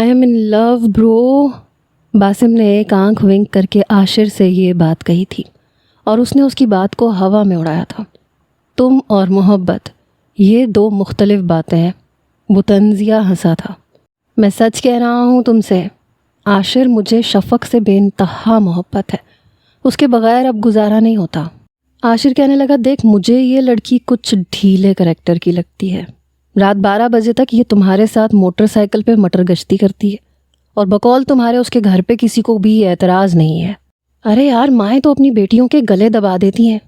I am ان لو برو. باسم نے ایک آنکھ ونک کر کے عاشر سے یہ بات کہی تھی اور اس نے اس کی بات کو ہوا میں اڑایا تھا. تم اور محبت یہ دو مختلف باتیں ہیں. وہ طنزیہ ہنسا تھا. میں سچ کہہ رہا ہوں تم سے عاشر، مجھے شفق سے بے انتہا محبت ہے. اس کے بغیر اب گزارا نہیں ہوتا. عاشر کہنے لگا دیکھ مجھے یہ لڑکی کچھ ڈھیلے کریکٹر کی لگتی ہے. رات 12 بجے تک یہ تمہارے ساتھ موٹر سائیکل پہ مٹر گشتی کرتی ہے اور بقول تمہارے اس کے گھر پہ کسی کو بھی اعتراض نہیں ہے. ارے یار مائیں تو اپنی بیٹیوں کے گلے دبا دیتی ہیں.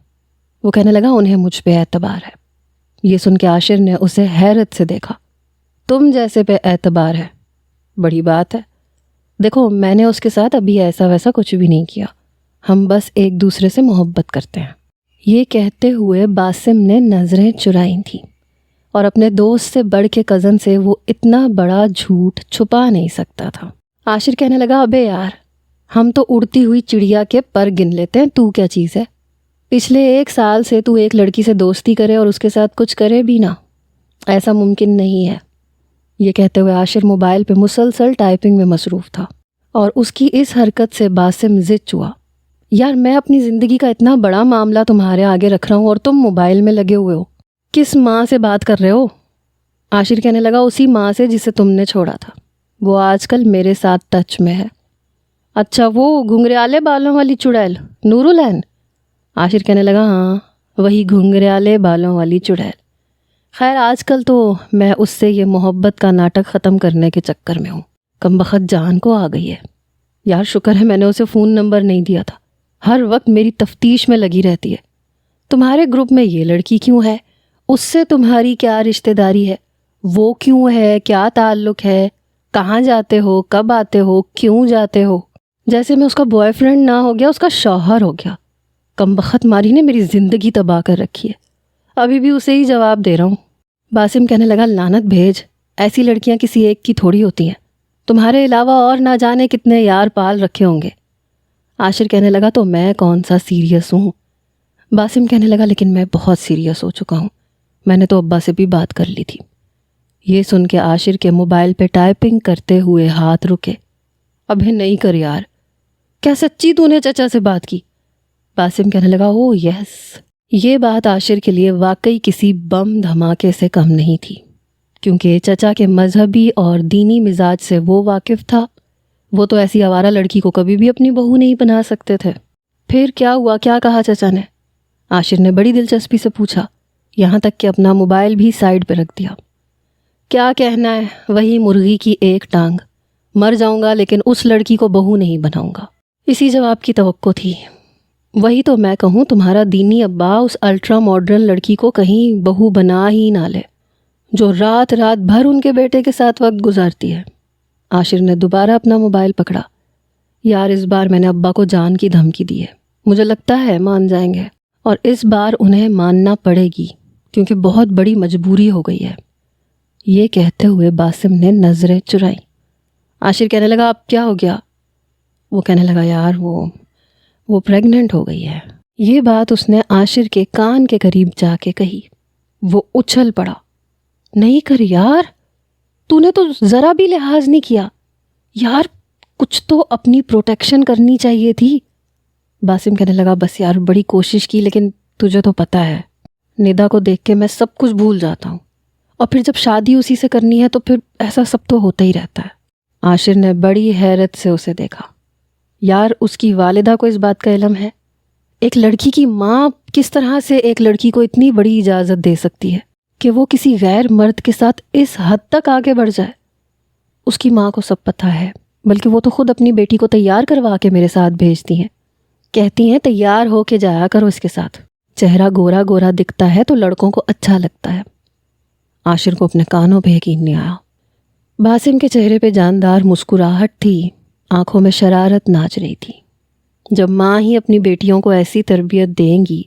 وہ کہنے لگا انہیں مجھ پہ اعتبار ہے. یہ سن کے عاشر نے اسے حیرت سے دیکھا. تم جیسے پہ اعتبار ہے؟ بڑی بات ہے. دیکھو میں نے اس کے ساتھ ابھی ایسا ویسا کچھ بھی نہیں کیا. ہم بس ایک دوسرے سے محبت کرتے ہیں. یہ کہتے ہوئے باسم نے نظریں چرائیں تھیں اور اپنے دوست سے بڑھ کے کزن سے وہ اتنا بڑا جھوٹ چھپا نہیں سکتا تھا. عاشر کہنے لگا ابے یار ہم تو اڑتی ہوئی چڑیا کے پر گن لیتے ہیں، تو کیا چیز ہے؟ پچھلے 1 سال سے تو ایک لڑکی سے دوستی کرے اور اس کے ساتھ کچھ کرے بھی نہ. ایسا ممکن نہیں ہے. یہ کہتے ہوئے عاشر موبائل پہ مسلسل ٹائپنگ میں مصروف تھا اور اس کی اس حرکت سے باسم زچ ہوا. یار میں اپنی زندگی کا اتنا بڑا معاملہ تمہارے آگے رکھ رہا ہوں اور تم موبائل میں لگے ہوئے ہو. کس ماں سے بات کر رہے ہو؟ عاشر کہنے لگا اسی ماں سے جسے تم نے چھوڑا تھا. وہ آج کل میرے ساتھ ٹچ میں ہے. اچھا وہ گھنگریالے بالوں والی چڑیل نورالعین؟ عاشر کہنے لگا ہاں وہی گھنگریالے بالوں والی چڑیل. خیر آج کل تو میں اس سے یہ محبت کا ناٹک ختم کرنے کے چکر میں ہوں. کمبخت جان کو آ گئی ہے. یار شکر ہے میں نے اسے فون نمبر نہیں دیا تھا. ہر وقت میری تفتیش میں لگی رہتی ہے. تمہارے گروپ میں یہ لڑکی کیوں ہے؟ اس سے تمہاری کیا رشتہ داری ہے؟ وہ کیوں ہے؟ کیا تعلق ہے؟ کہاں جاتے ہو؟ کب آتے ہو؟ کیوں جاتے ہو؟ جیسے میں اس کا بوائے فرینڈ نہ ہو گیا اس کا شوہر ہو گیا. کمبخت ماری نے میری زندگی تباہ کر رکھی ہے. ابھی بھی اسے ہی جواب دے رہا ہوں. باسم کہنے لگا لعنت بھیج، ایسی لڑکیاں کسی ایک کی تھوڑی ہوتی ہیں. تمہارے علاوہ اور نہ جانے کتنے یار پال رکھے ہوں گے. عاشر کہنے لگا تو میں کون سا سیریس ہوں؟ باسم کہنے لگا لیکن میں بہت سیریس ہو چکا ہوں. میں نے تو ابا سے بھی بات کر لی تھی. یہ سن کے عاشر کے موبائل پہ ٹائپنگ کرتے ہوئے ہاتھ رکے. ابھی نہیں کر یار. کیا سچی تو نے چچا سے بات کی؟ باسم کہنے لگا او یس. یہ بات عاشر کے لیے واقعی کسی بم دھماکے سے کم نہیں تھی کیونکہ چچا کے مذہبی اور دینی مزاج سے وہ واقف تھا. وہ تو ایسی آوارہ لڑکی کو کبھی بھی اپنی بہو نہیں بنا سکتے تھے. پھر کیا ہوا؟ کیا کہا چچا نے؟ عاشر نے بڑی دلچسپی سے پوچھا، یہاں تک کہ اپنا موبائل بھی سائڈ پہ رکھ دیا. کیا کہنا ہے، وہی مرغی کی ایک ٹانگ. مر جاؤں گا لیکن اس لڑکی کو بہو نہیں بناؤں گا. اسی جواب کی توقع تھی. وہی تو میں کہوں تمہارا دینی ابا اس الٹرا ماڈرن لڑکی کو کہیں بہو بنا ہی نہ لے جو رات رات بھر ان کے بیٹے کے ساتھ وقت گزارتی ہے. عاشر نے دوبارہ اپنا موبائل پکڑا. یار اس بار میں نے ابا کو جان کی دھمکی دی ہے. مجھے لگتا ہے مان جائیں گے اور اس بار انہیں ماننا پڑے گی کیونکہ بہت بڑی مجبوری ہو گئی ہے. یہ کہتے ہوئے باسم نے نظریں چرائیں. عاشر کہنے لگا اب کیا ہو گیا؟ وہ کہنے لگا یار وہ پریگننٹ ہو گئی ہے. یہ بات اس نے عاشر کے کان کے قریب جا کے کہی. وہ اچھل پڑا. نہیں کر یار، تو نے تو ذرا بھی لحاظ نہیں کیا. یار کچھ تو اپنی پروٹیکشن کرنی چاہیے تھی. باسم کہنے لگا بس یار بڑی کوشش کی لیکن تجھے تو پتہ ہے ندا کو دیکھ کے میں سب کچھ بھول جاتا ہوں اور پھر جب شادی اسی سے کرنی ہے تو پھر ایسا سب تو ہوتا ہی رہتا ہے. عاشر نے بڑی حیرت سے اسے دیکھا. یار اس کی والدہ کو اس بات کا علم ہے؟ ایک لڑکی کی ماں کس طرح سے ایک لڑکی کو اتنی بڑی اجازت دے سکتی ہے کہ وہ کسی غیر مرد کے ساتھ اس حد تک آگے بڑھ جائے؟ اس کی ماں کو سب پتہ ہے، بلکہ وہ تو خود اپنی بیٹی کو تیار کروا کے میرے ساتھ بھیجتی ہیں. کہتی ہیں تیار ہو کے جایا کرو اس کے ساتھ، چہرہ گورا گورا دکھتا ہے تو لڑکوں کو اچھا لگتا ہے. عاشر کو اپنے کانوں پہ یقین نہیں آیا. باسم کے چہرے پہ جاندار مسکراہٹ تھی، آنکھوں میں شرارت ناچ رہی تھی. جب ماں ہی اپنی بیٹیوں کو ایسی تربیت دیں گی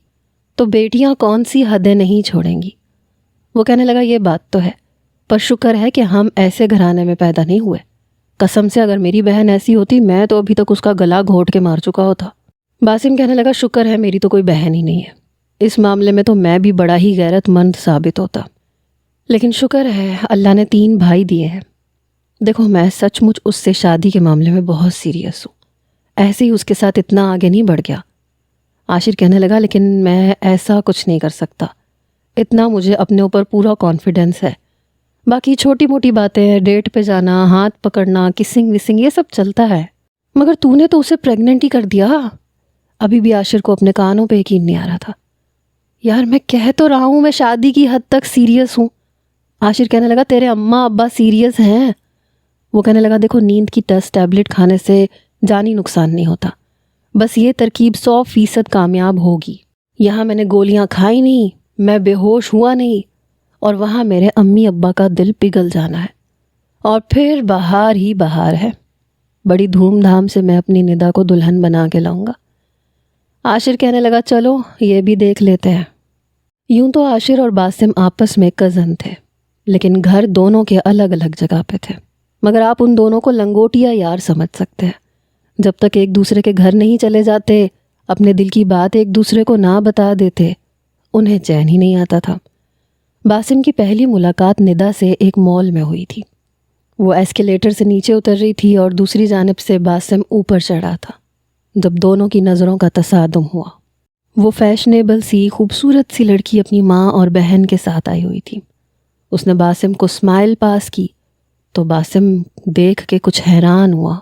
تو بیٹیاں کون سی حدیں نہیں چھوڑیں گی. وہ کہنے لگا یہ بات تو ہے، پر شکر ہے کہ ہم ایسے گھرانے میں پیدا نہیں ہوئے. قسم سے اگر میری بہن ایسی ہوتی میں تو ابھی تک اس کا گلا گھونٹ کے مار چکا ہوتا. باسم کہنے لگا شکر ہے میری تو کوئی بہن ہی نہیں ہے. اس معاملے میں تو میں بھی بڑا ہی غیرت مند ثابت ہوتا، لیکن شکر ہے اللہ نے 3 بھائی دیے ہیں. دیکھو میں سچ مچ اس سے شادی کے معاملے میں بہت سیریس ہوں، ایسے ہی اس کے ساتھ اتنا آگے نہیں بڑھ گیا۔ عاشر کہنے لگا لیکن میں ایسا کچھ نہیں کر سکتا، اتنا مجھے اپنے اوپر پورا کانفیڈنس ہے، باقی چھوٹی موٹی باتیں، ڈیٹ پہ جانا، ہاتھ پکڑنا، کسنگ وسنگ، یہ سب چلتا ہے، مگر تو نے تو اسے پریگننٹ ہی کر دیا۔ ابھی بھی عاشر کو اپنے کانوں پہ یقین نہیں آ رہا تھا۔ یار میں کہہ تو رہا ہوں میں شادی کی حد تک سیریس ہوں۔ عاشر کہنے لگا تیرے اماں ابا سیریس ہیں؟ وہ کہنے لگا دیکھو نیند کی ٹیسٹ ٹیبلٹ کھانے سے جانی نقصان نہیں ہوتا، بس یہ ترکیب 100% کامیاب ہوگی۔ یہاں میں نے گولیاں کھائی نہیں، میں بے ہوش ہوا نہیں، اور وہاں میرے امی ابا کا دل پگھل جانا ہے، اور پھر بہار ہی بہار ہے، بڑی دھوم دھام سے میں اپنی ندا کو دلہن بنا کے لاؤں گا۔ عاشر کہنے لگا چلو یہ بھی دیکھ لیتے ہیں۔ یوں تو عاشر اور باسم آپس میں کزن تھے، لیکن گھر دونوں کے الگ الگ جگہ پہ تھے، مگر آپ ان دونوں کو لنگوٹیا یار سمجھ سکتے ہیں۔ جب تک ایک دوسرے کے گھر نہیں چلے جاتے، اپنے دل کی بات ایک دوسرے کو نہ بتا دیتے، انہیں چین ہی نہیں آتا تھا۔ باسم کی پہلی ملاقات ندا سے ایک مال میں ہوئی تھی۔ وہ ایسکیلیٹر سے نیچے اتر رہی تھی اور دوسری جانب سے باسم اوپر چڑھا تھا۔ جب دونوں کی نظروں کا تصادم ہوا، وہ فیشنیبل سی خوبصورت سی لڑکی اپنی ماں اور بہن کے ساتھ آئی ہوئی تھی۔ اس نے باسم کو اسمائل پاس کی تو باسم دیکھ کے کچھ حیران ہوا۔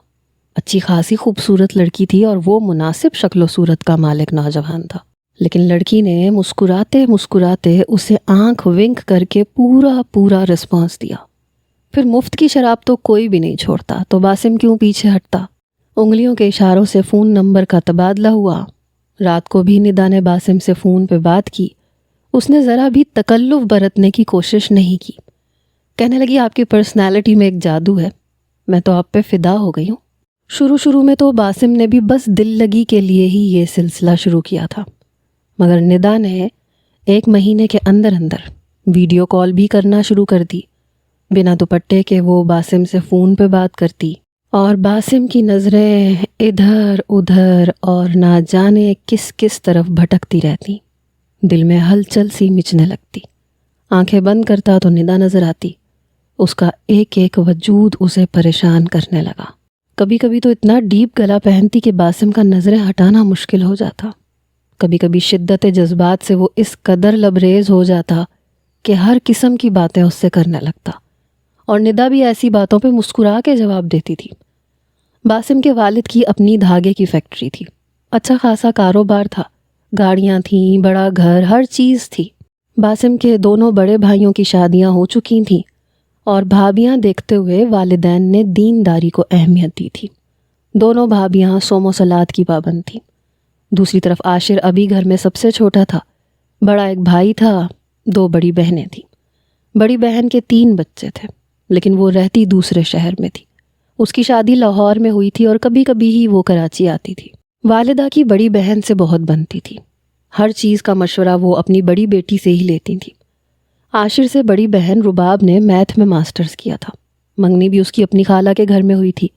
اچھی خاصی خوبصورت لڑکی تھی اور وہ مناسب شکل و صورت کا مالک نوجوان تھا، لیکن لڑکی نے مسکراتے مسکراتے اسے آنکھ ونک کر کے پورا رسپانس دیا۔ پھر مفت کی شراب تو کوئی بھی نہیں چھوڑتا، تو باسم کیوں پیچھے ہٹتا؟ انگلیوں کے اشاروں سے فون نمبر کا تبادلہ ہوا۔ رات کو بھی ندا نے باسم سے فون پہ بات کی۔ اس نے ذرا بھی تکلف برتنے کی کوشش نہیں کی۔ کہنے لگی آپ کی پرسنالٹی میں ایک جادو ہے، میں تو آپ پہ فدا ہو گئی ہوں۔ شروع میں تو باسم نے بھی بس دل لگی کے لیے ہی یہ سلسلہ شروع کیا تھا، مگر ندا نے 1 مہینے کے اندر ویڈیو کال بھی کرنا شروع کر دی۔ بنا دوپٹے کے وہ باسم سے فون پہ بات کرتی، اور باسم کی نظریں ادھر ادھر اور نہ جانے کس کس طرف بھٹکتی رہتی۔ دل میں ہلچل سی مچنے لگتی۔ آنکھیں بند کرتا تو ندا نظر آتی۔ اس کا ایک ایک وجود اسے پریشان کرنے لگا۔ کبھی کبھی تو اتنا ڈیپ گلا پہنتی کہ باسم کا نظریں ہٹانا مشکل ہو جاتا۔ کبھی کبھی شدت جذبات سے وہ اس قدر لبریز ہو جاتا کہ ہر قسم کی باتیں اس سے کرنے لگتا، اور ندا بھی ایسی باتوں پہ مسکرا کے جواب دیتی تھی۔ باسم کے والد کی اپنی دھاگے کی فیکٹری تھی، اچھا خاصا کاروبار تھا، گاڑیاں تھیں، بڑا گھر، ہر چیز تھی۔ باسم کے دونوں بڑے بھائیوں کی شادیاں ہو چکی تھیں، اور بھابیاں دیکھتے ہوئے والدین نے دینداری کو اہمیت دی تھی۔ دونوں بھابیاں صوم و صلات کی پابند تھیں۔ دوسری طرف عاشر ابھی گھر میں سب سے چھوٹا تھا۔ بڑا ایک بھائی تھا، 2 بڑی بہنیں تھیں۔ بڑی بہن کے 3 بچے تھے، لیکن وہ رہتی دوسرے شہر میں تھی۔ اس کی شادی لاہور میں ہوئی تھی اور کبھی کبھی ہی وہ کراچی آتی تھی۔ والدہ کی بڑی بہن سے بہت بنتی تھی، ہر چیز کا مشورہ وہ اپنی بڑی بیٹی سے ہی لیتی تھی۔ عاشر سے بڑی بہن رباب نے میتھ میں ماسٹرز کیا تھا، منگنی بھی اس کی اپنی خالہ کے گھر میں ہوئی تھی۔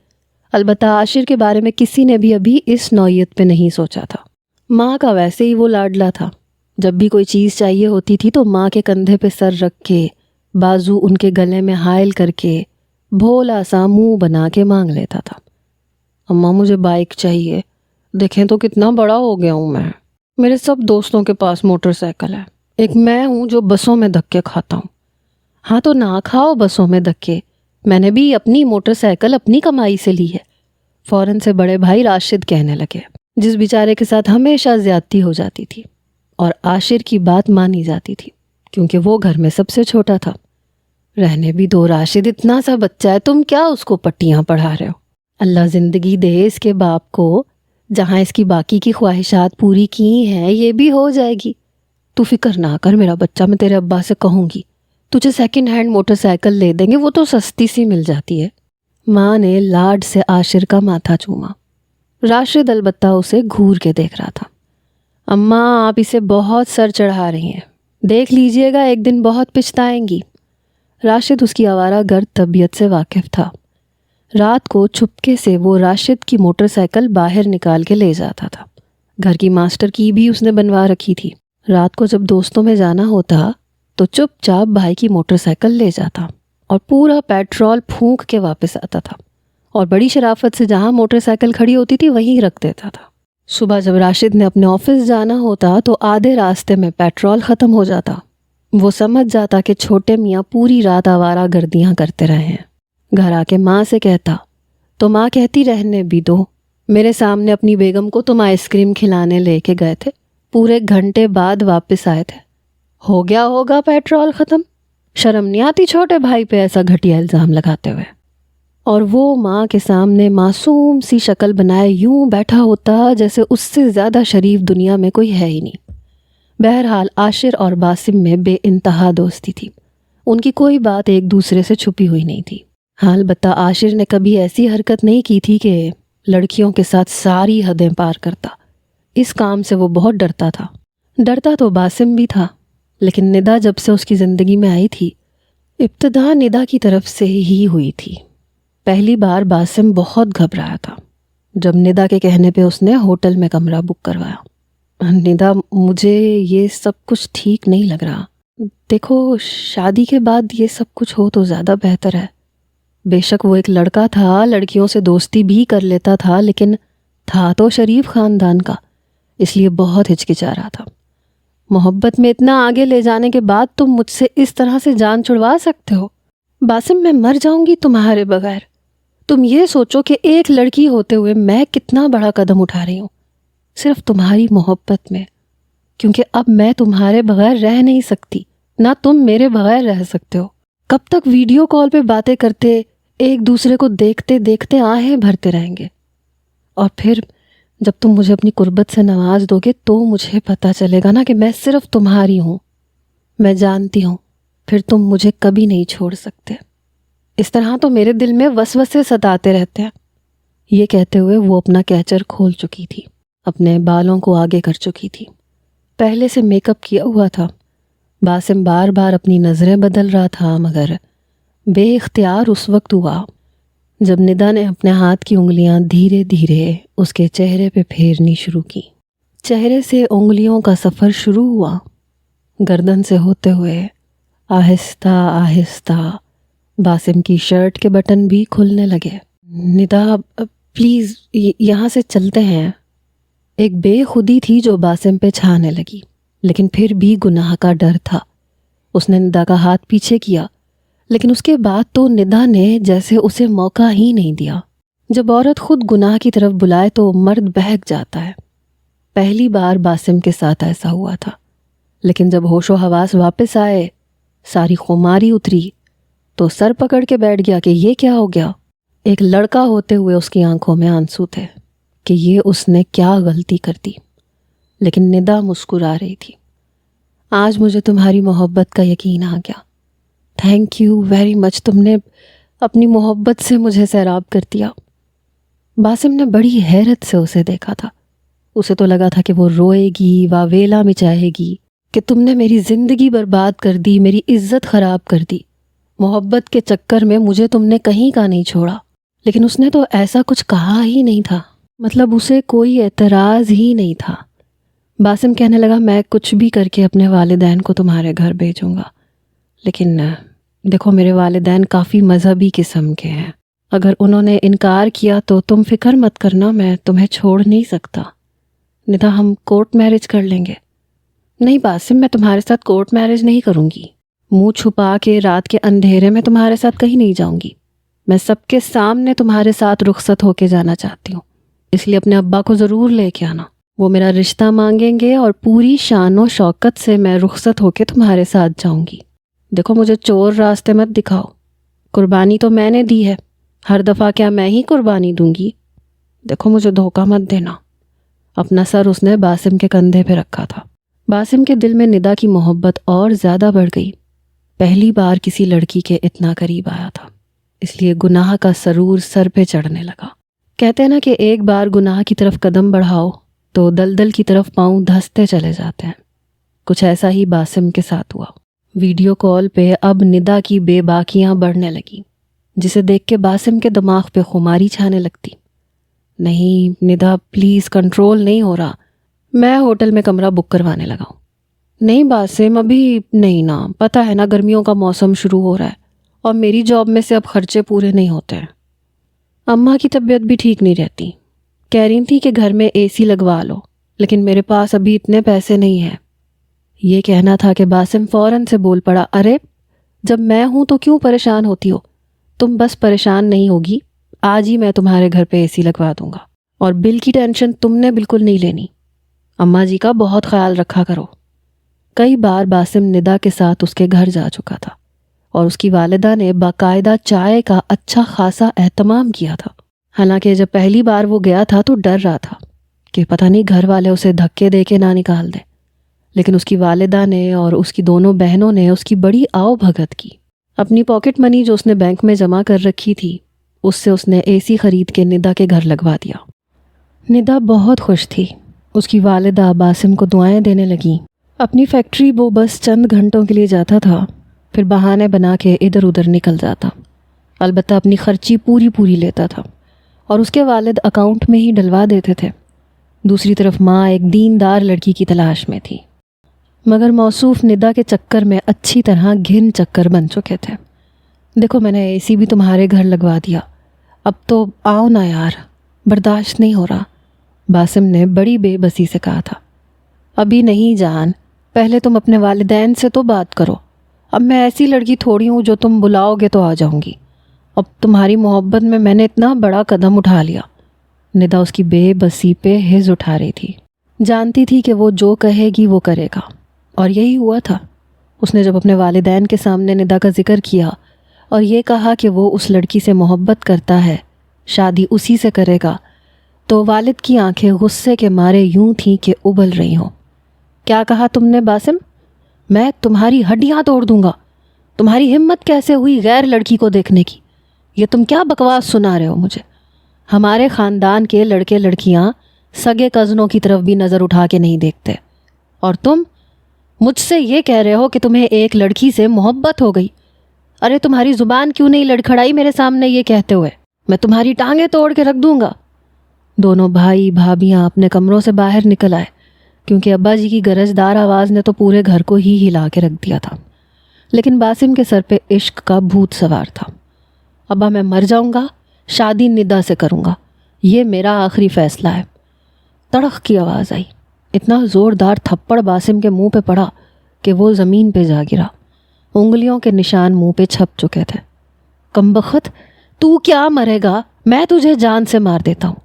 البتہ عاشر کے بارے میں کسی نے بھی ابھی اس نوعیت پہ نہیں سوچا تھا۔ ماں کا ویسے ہی وہ لاڈلا تھا، جب بھی کوئی چیز چاہیے ہوتی تھی تو ماں کے کندھے پہ سر رکھ کے، بازو ان کے گلے میں حائل کر کے، بھولا سا منہ بنا کے مانگ لیتا تھا۔ اماں مجھے بائک چاہیے، دیکھیں تو کتنا بڑا ہو گیا ہوں میں، میرے سب دوستوں کے پاس موٹر سائیکل ہے، ایک میں ہوں جو بسوں میں دھکے کھاتا ہوں۔ ہاں تو نہ کھاؤ بسوں میں دھکے، میں نے بھی اپنی موٹر سائیکل اپنی کمائی سے لی ہے، فوراً سے بڑے بھائی راشد کہنے لگے، جس بیچارے کے ساتھ ہمیشہ زیادتی ہو جاتی تھی اور عاشر کی بات مانی جاتی تھی کیونکہ وہ گھر میں سب سے چھوٹا تھا۔ رہنے بھی دو راشد، اتنا سا بچہ ہے، تم کیا اس کو پٹیاں پڑھا رہے ہو؟ اللہ زندگی دے اس کے باپ کو، جہاں اس کی باقی کی خواہشات پوری کی ہیں یہ بھی ہو جائے گی۔ تو فکر نہ کر میرا بچہ، میں تیرے ابا سے کہوں گی تجھے 2nd ہینڈ موٹر سائیکل لے دیں گے، وہ تو سستی سی مل جاتی ہے۔ ماں نے لاڈ سے عاشر کا ماتھا چوما۔ راشد البتہ اسے گھور کے دیکھ رہا تھا۔ اماں آپ اسے بہت سر چڑھا رہی ہیں، دیکھ لیجئے گا ایک دن بہت پچھتائیں گی۔ راشد اس کی آوارہ گرد طبیعت سے واقف تھا۔ رات کو چپکے سے وہ راشد کی موٹر سائیکل باہر نکال کے لے جاتا تھا۔ گھر کی ماسٹر کی بھی اس نے بنوا رکھی تھی۔ رات کو جب دوستوں میں جانا ہوتا تو چپ چاپ بھائی کی موٹر سائیکل لے جاتا اور پورا پیٹرول پھونک کے واپس آتا تھا اور بڑی شرافت سے جہاں موٹر سائیکل کھڑی ہوتی تھی وہیں رکھ دیتا تھا۔ صبح جب راشد نے اپنے آفس جانا ہوتا تو آدھے راستے میں پیٹرول ختم ہو جاتا۔ وہ سمجھ جاتا کہ چھوٹے میاں پوری رات آوارہ گردیاں کرتے رہے ہیں۔ گھر آ کے ماں سے کہتا تو ماں کہتی رہنے بھی دو، میرے سامنے اپنی بیگم کو تم آئس کریم کھلانے لے کے گئے تھے، پورے گھنٹے بعد واپس آئے تھے، ہو گیا ہوگا پیٹرول ختم۔ شرم نہیں آتی چھوٹے بھائی پہ ایسا گھٹیا الزام لگاتے ہوئے؟ اور وہ ماں کے سامنے معصوم سی شکل بنائے یوں بیٹھا ہوتا جیسے اس سے زیادہ شریف دنیا میں کوئی ہے ہی نہیں۔ بہرحال عاشر اور باسم میں بے انتہا دوستی تھی، ان کی کوئی بات ایک دوسرے سے چھپی ہوئی نہیں تھی۔ ہاں البتہ عاشر نے کبھی ایسی حرکت نہیں کی تھی کہ لڑکیوں کے ساتھ ساری حدیں پار کرتا۔ اس کام سے وہ بہت ڈرتا تھا۔ ڈرتا تو باسم بھی تھا، لیکن ندا جب سے اس کی زندگی میں آئی تھی، ابتدا ندا کی طرف سے ہی ہوئی تھی۔ پہلی بار باسم بہت گھبرایا تھا جب ندا کے کہنے پہ اس نے ہوٹل میں کمرہ بک کروایا۔ ندا، مجھے یہ سب کچھ ٹھیک نہیں لگ رہا۔ دیکھو، شادی کے بعد یہ سب کچھ ہو تو زیادہ بہتر ہے۔ بے شک وہ ایک لڑکا تھا، لڑکیوں سے دوستی بھی کر لیتا تھا، لیکن تھا تو شریف خاندان کا، اس لیے بہت ہچکچا رہا تھا۔ محبت میں اتنا آگے لے جانے کے بعد تم مجھ سے اس طرح سے جان چھڑوا سکتے ہو؟ باسم، میں مر جاؤں گی تمہارے بغیر۔ تم یہ سوچو کہ ایک لڑکی ہوتے ہوئے میں کتنا بڑا قدم اٹھا رہی ہوں، صرف تمہاری محبت میں، کیونکہ اب میں تمہارے بغیر رہ نہیں سکتی، نہ تم میرے بغیر رہ سکتے ہو۔ کب تک ویڈیو کال پہ باتیں کرتے، ایک دوسرے کو دیکھتے دیکھتے آہیں بھرتے رہیں گے؟ اور پھر جب تم مجھے اپنی قربت سے نواز دو گے تو مجھے پتہ چلے گا نا کہ میں صرف تمہاری ہوں۔ میں جانتی ہوں پھر تم مجھے کبھی نہیں چھوڑ سکتے۔ اس طرح تو میرے دل میں وسوسے ستاتے رہتے ہیں۔ یہ کہتے ہوئے وہ اپنا کیچر کھول چکی تھی، اپنے بالوں کو آگے کر چکی تھی، پہلے سے میک اپ کیا ہوا تھا۔ باسم بار بار اپنی نظریں بدل رہا تھا، مگر بے اختیار اس وقت ہوا جب ندا نے اپنے ہاتھ کی انگلیاں دھیرے دھیرے اس کے چہرے پہ پھیرنی شروع کی۔ چہرے سے انگلیوں کا سفر شروع ہوا، گردن سے ہوتے ہوئے آہستہ آہستہ باسم کی شرٹ کے بٹن بھی کھلنے لگے۔ ندا پلیز یہاں سے چلتے ہیں۔ ایک بے خودی تھی جو باسم پہ چھانے لگی، لیکن پھر بھی گناہ کا ڈر تھا۔ اس نے ندا کا ہاتھ پیچھے کیا، لیکن اس کے بعد تو ندا نے جیسے اسے موقع ہی نہیں دیا۔ جب عورت خود گناہ کی طرف بلائے تو مرد بہک جاتا ہے۔ پہلی بار باسم کے ساتھ ایسا ہوا تھا، لیکن جب ہوش و حواس واپس آئے، ساری خماری اتری تو سر پکڑ کے بیٹھ گیا کہ یہ کیا ہو گیا۔ ایک لڑکا ہوتے ہوئے اس کی آنکھوں میں آنسو تھے کہ یہ اس نے کیا غلطی کر دی، لیکن ندا مسکرا رہی تھی۔ آج مجھے تمہاری محبت کا یقین آ گیا۔ تھینک یو ویری مچ، تم نے اپنی محبت سے مجھے سیراب کر دیا۔ باسم نے بڑی حیرت سے اسے دیکھا تھا۔ اسے تو لگا تھا کہ وہ روئے گی، واویلا مچائے گی کہ تم نے میری زندگی برباد کر دی، میری عزت خراب کر دی، محبت کے چکر میں مجھے تم نے کہیں کا نہیں چھوڑا۔ لیکن اس نے تو ایسا کچھ کہا ہی نہیں تھا، مطلب اسے کوئی اعتراض ہی نہیں تھا۔ باسم کہنے لگا، میں کچھ بھی کر کے اپنے والدین کو تمہارے گھر بھیجوں گا، لیکن دیکھو میرے والدین کافی مذہبی قسم کے ہیں، اگر انہوں نے انکار کیا تو تم فکر مت کرنا، میں تمہیں چھوڑ نہیں سکتا۔ ندا، ہم کورٹ میرج کر لیں گے۔ نہیں باسم، میں تمہارے ساتھ کورٹ میرج نہیں کروں گی، منہ چھپا کے رات کے اندھیرے میں تمہارے ساتھ کہیں نہیں جاؤں گی۔ میں سب کے سامنے تمہارے ساتھ رخصت ہو کے جانا چاہتی ہوں، اس لیے اپنے ابا کو ضرور لے کے آنا، وہ میرا رشتہ مانگیں گے اور پوری شان و شوکت سے میں رخصت ہو کے تمہارے ساتھ جاؤں گی۔ دیکھو مجھے چور راستے مت دکھاؤ، قربانی تو میں نے دی ہے، ہر دفعہ کیا میں ہی قربانی دوں گی؟ دیکھو مجھے دھوکہ مت دینا۔ اپنا سر اس نے باسم کے کندھے پہ رکھا تھا۔ باسم کے دل میں ندا کی محبت اور زیادہ بڑھ گئی، پہلی بار کسی لڑکی کے اتنا قریب آیا تھا، اس لیے گناہ کا سرور سر پہ چڑھنے لگا۔ کہتے ہیں نا کہ ایک بار گناہ کی طرف قدم بڑھاؤ تو دلدل کی طرف پاؤں دھستے چلے جاتے ہیں۔ کچھ ایسا ہی باسم کے ساتھ ہوا۔ ویڈیو کال پہ اب ندا کی بے باکیاں بڑھنے لگیں، جسے دیکھ کے باسم کے دماغ پہ خماری چھانے لگتی۔ نہیں ندا پلیز، کنٹرول نہیں ہو رہا، میں ہوٹل میں کمرہ بک کروانے لگا ہوں۔ نہیں باسم ابھی نہیں نا، پتہ ہے نا گرمیوں کا موسم شروع ہو رہا ہے اور میری جاب میں سے اب خرچے پورے نہیں ہوتے ہیں۔ اماں کی طبیعت بھی ٹھیک نہیں رہتی، کہہ رہی تھی کہ گھر میں اے سی لگوا لو، لیکن میرے پاس ابھی اتنے پیسے نہیں ہیں۔ یہ کہنا تھا کہ باسم فوراً سے بول پڑا، ارے جب میں ہوں تو کیوں پریشان ہوتی ہو؟ تم بس پریشان نہیں ہوگی، آج ہی میں تمہارے گھر پہ اے سی لگوا دوں گا، اور بل کی ٹینشن تم نے بالکل نہیں لینی۔ اماں جی کا بہت خیال رکھا کرو۔ کئی بار باسم ندا کے ساتھ اس کے گھر جا چکا تھا، اور اس کی والدہ نے باقاعدہ چائے کا اچھا خاصا اہتمام کیا تھا۔ حالانکہ جب پہلی بار وہ گیا تھا تو ڈر رہا تھا کہ پتہ نہیں گھر والے اسے دھکے دے کے نہ نکال دیں، لیکن اس کی والدہ نے اور اس کی دونوں بہنوں نے اس کی بڑی آؤ بھگت کی۔ اپنی پاکٹ منی جو اس نے بینک میں جمع کر رکھی تھی، اس سے اس نے اے سی خرید کے ندا کے گھر لگوا دیا۔ ندا بہت خوش تھی۔ اس کی والدہ باسم کو دعائیں دینے لگیں۔ اپنی فیکٹری وہ بس چند گھنٹوں کے لیے جاتا تھا، پھر بہانے بنا کے ادھر ادھر نکل جاتا، البتہ اپنی خرچی پوری لیتا تھا، اور اس کے والد اکاؤنٹ میں ہی ڈلوا دیتے تھے۔ دوسری طرف ماں ایک دیندار لڑکی کی تلاش میں تھی، مگر موصوف ندا کے چکر میں اچھی طرح گھن چکر بن چکے تھے۔ دیکھو میں نے اے سی بھی تمہارے گھر لگوا دیا، اب تو آؤ نا یار، برداشت نہیں ہو رہا، باسم نے بڑی بے بسی سے کہا تھا۔ ابھی نہیں جان، پہلے تم اپنے والدین سے تو بات کرو، اب میں ایسی لڑکی تھوڑی ہوں جو تم بلاؤ گے تو آ جاؤں گی، اب تمہاری محبت میں نے اتنا بڑا قدم اٹھا لیا۔ ندا اس کی بے بسی پہ ہز اٹھا رہی تھی، جانتی تھی کہ وہ جو کہے گی وہ کرے گا، اور یہی ہوا تھا۔ اس نے جب اپنے والدین کے سامنے ندا کا ذکر کیا اور یہ کہا کہ وہ اس لڑکی سے محبت کرتا ہے، شادی اسی سے کرے گا، تو والد کی آنکھیں غصے کے مارے یوں تھیں کہ ابل رہی ہوں۔ کیا کہا تم نے باسم؟ میں تمہاری ہڈیاں توڑ دوں گا۔ تمہاری ہمت کیسے ہوئی غیر لڑکی کو دیکھنے کی؟ یہ تم کیا بکواس سنا رہے ہو مجھے؟ ہمارے خاندان کے لڑکے لڑکیاں سگے کزنوں کی طرف بھی نظر اٹھا کے نہیں دیکھتے، اور تم مجھ سے یہ کہہ رہے ہو کہ تمہیں ایک لڑکی سے محبت ہو گئی؟ ارے تمہاری زبان کیوں نہیں لڑکھڑائی میرے سامنے یہ کہتے ہوئے؟ میں تمہاری ٹانگیں توڑ کے رکھ دوں گا۔ دونوں بھائی بھابیاں اپنے کمروں سے باہر نکل آئے، کیونکہ ابا جی کی گرجدار آواز نے تو پورے گھر کو ہی ہلا کے رکھ دیا تھا۔ لیکن باسم کے سر پہ عشق کا بھوت سوار تھا۔ ابا میں مر جاؤں گا، شادی ندا سے کروں گا، یہ میرا آخری فیصلہ ہے۔ تڑخ کی آواز آئی، اتنا زوردار تھپڑ باسم کے منہ پہ پڑا کہ وہ زمین پہ جا گرا، انگلیوں کے نشان منہ پہ چھپ چکے تھے۔ کمبخت، تو کیا مرے گا؟ میں تجھے جان سے مار دیتا ہوں۔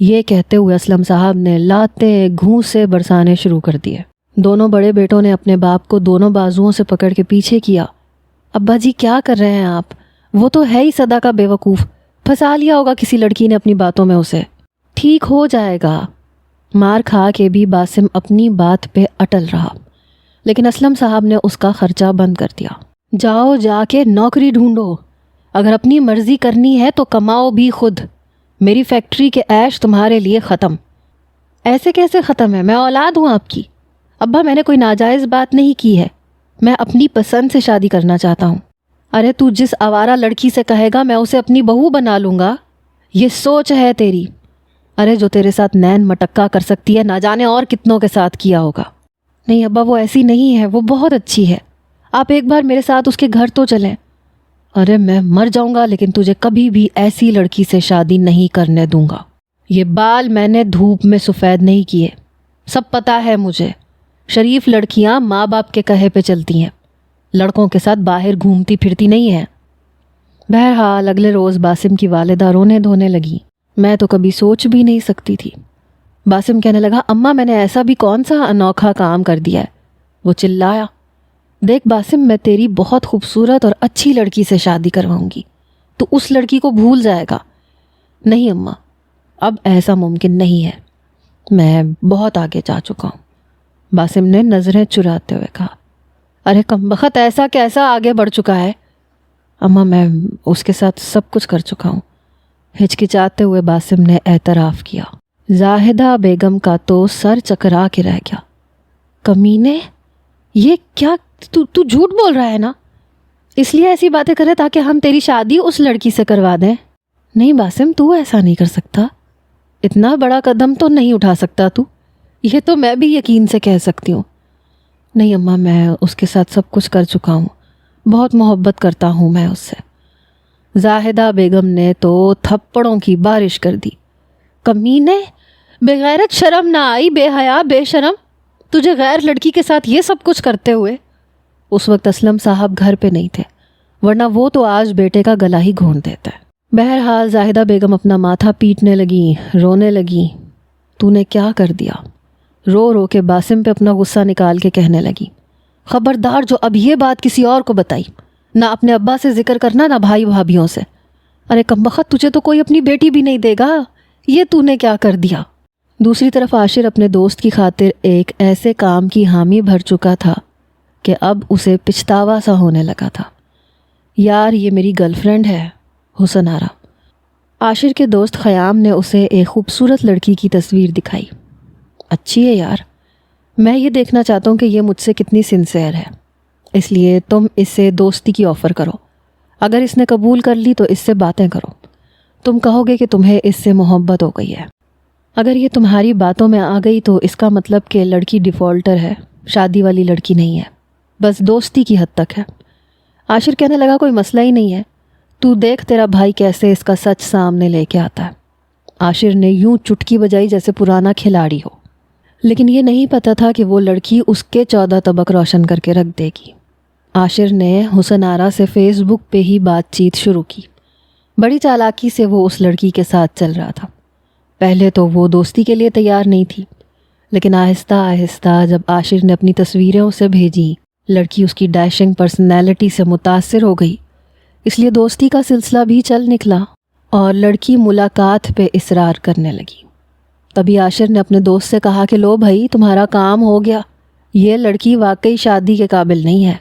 یہ کہتے ہوئے اسلم صاحب نے لاتیں گھونسے برسانے شروع کر دیے۔ دونوں بڑے بیٹوں نے اپنے باپ کو دونوں بازوؤں سے پکڑ کے پیچھے کیا۔ ابا جی کیا کر رہے ہیں آپ؟ وہ تو ہے ہی صدا کا بیوقوف، پھنسا لیا ہوگا کسی لڑکی نے اپنی باتوں میں اسے۔ ٹھیک ہو جائے گا۔ مار کھا کے بھی باسم اپنی بات پہ اٹل رہا، لیکن اسلم صاحب نے اس کا خرچہ بند کر دیا۔ جاؤ جا کے نوکری ڈھونڈو، اگر اپنی مرضی کرنی ہے تو کماؤ بھی خود، میری فیکٹری کے عیش تمہارے لیے ختم۔ ایسے کیسے ختم ہے؟ میں اولاد ہوں آپ کی۔ ابا میں نے کوئی ناجائز بات نہیں کی ہے، میں اپنی پسند سے شادی کرنا چاہتا ہوں۔ ارے تو جس آوارہ لڑکی سے کہے گا میں اسے اپنی بہو بنا لوں گا، یہ سوچ ہے تیری؟ ارے جو تیرے ساتھ نین مٹکا کر سکتی ہے نہ جانے اور کتنوں کے ساتھ کیا ہوگا۔ نہیں ابا وہ ایسی نہیں ہے، وہ بہت اچھی ہے، آپ ایک بار میرے ساتھ اس کے گھر تو چلیں۔ ارے میں مر جاؤں گا لیکن تجھے کبھی بھی ایسی لڑکی سے شادی نہیں کرنے دوں گا۔ یہ بال میں نے دھوپ میں سفید نہیں کیے، سب پتہ ہے مجھے۔ شریف لڑکیاں ماں باپ کے کہے پہ چلتی ہیں، لڑکوں کے ساتھ باہر گھومتی پھرتی نہیں ہیں۔ بہرحال اگلے روز باسم کی والدہ رونے دھونے لگی۔ میں تو کبھی سوچ بھی نہیں سکتی تھی۔ باسم کہنے لگا، اماں میں نے ایسا بھی کون سا انوکھا کام کر دیا ہے؟ وہ چلایا، دیکھ باسم میں تیری بہت خوبصورت اور اچھی لڑکی سے شادی کرواؤں گی، تو اس لڑکی کو بھول جائے گا۔ نہیں اماں، اب ایسا ممکن نہیں ہے، میں بہت آگے جا چکا ہوں۔ باسم نے نظریں چراتے ہوئے کہا۔ ارے کمبخت، ایسا کیسا آگے بڑھ چکا ہے؟ اماں میں اس کے ساتھ سب کچھ کر چکا ہوں۔ ہچکچاتے ہوئے باسم نے اعتراف کیا۔ زاہدہ بیگم کا تو سر چکرا کے رہ گیا۔ کمینے، یہ کیا تو جھوٹ بول رہا ہے نا؟ اس لیے ایسی باتیں کرے تاکہ ہم تیری شادی اس لڑکی سے کروا دیں؟ نہیں باسم، تو ایسا نہیں کر سکتا، اتنا بڑا قدم تو نہیں اٹھا سکتا تو، یہ تو میں بھی یقین سے کہہ سکتی ہوں۔ نہیں اماں، میں اس کے ساتھ سب کچھ کر چکا ہوں، بہت محبت کرتا ہوں میں اس سے۔ زاہدہ بیگم نے تو تھپڑوں کی بارش کر دی۔ کمینے، بغیرت شرم نہ آئی، بے حیا بے شرم، تجھے غیر لڑکی کے ساتھ یہ سب کچھ کرتے ہوئے۔ اس وقت اسلم صاحب گھر پہ نہیں تھے، ورنہ وہ تو آج بیٹے کا گلا ہی گھونٹ دیتا ہے۔ بہرحال زاہدہ بیگم اپنا ماتھا پیٹنے لگیں، رونے لگیں۔ تو نے کیا کر دیا؟ رو رو کے باسم پہ اپنا غصہ نکال کے کہنے لگی، خبردار جو اب یہ بات کسی اور کو بتائی، نہ اپنے ابا سے ذکر کرنا، نہ بھائی بھابھیوں سے۔ ارے کمبخت، تجھے تو کوئی اپنی بیٹی بھی نہیں دے گا، یہ تو نے کیا کر دیا؟ دوسری طرف عاشر اپنے دوست کی خاطر ایک ایسے کام کی حامی بھر چکا تھا کہ اب اسے پچھتاوا سا ہونے لگا تھا۔ یار یہ میری گرل فرینڈ ہے حسن آرا۔ عاشر کے دوست خیام نے اسے ایک خوبصورت لڑکی کی تصویر دکھائی۔ اچھی ہے یار، میں یہ دیکھنا چاہتا ہوں کہ یہ مجھ سے کتنی سنسیئر ہے، اس لیے تم اس سے دوستی کی آفر کرو۔ اگر اس نے قبول کر لی تو اس سے باتیں کرو، تم کہو گے کہ تمہیں اس سے محبت ہو گئی ہے۔ اگر یہ تمہاری باتوں میں آ گئی تو اس کا مطلب کہ لڑکی ڈیفالٹر ہے، شادی والی لڑکی نہیں ہے، بس دوستی کی حد تک ہے۔ عاشر کہنے لگا کوئی مسئلہ ہی نہیں ہے، تو دیکھ تیرا بھائی کیسے اس کا سچ سامنے لے کے آتا ہے۔ عاشر نے یوں چٹکی بجائی جیسے پرانا کھلاڑی ہو، لیکن یہ نہیں پتہ تھا کہ وہ لڑکی اس کے 14 طبق روشن کر کے رکھ دے گی۔ عاشر نے حسن آرا سے فیس بک پہ ہی بات چیت شروع کی۔ بڑی چالاکی سے وہ اس لڑکی کے ساتھ چل رہا تھا۔ پہلے تو وہ دوستی کے لیے تیار نہیں تھی، لیکن آہستہ آہستہ جب عاشر نے اپنی تصویریں اسے بھیجیں، لڑکی اس کی ڈیشنگ پرسنالٹی سے متاثر ہو گئی، اس لیے دوستی کا سلسلہ بھی چل نکلا اور لڑکی ملاقات پہ اصرار کرنے لگی۔ تبھی عاشر نے اپنے دوست سے کہا کہ لو بھائی تمہارا کام ہو گیا، یہ لڑکی واقعی شادی کے قابل نہیں ہے۔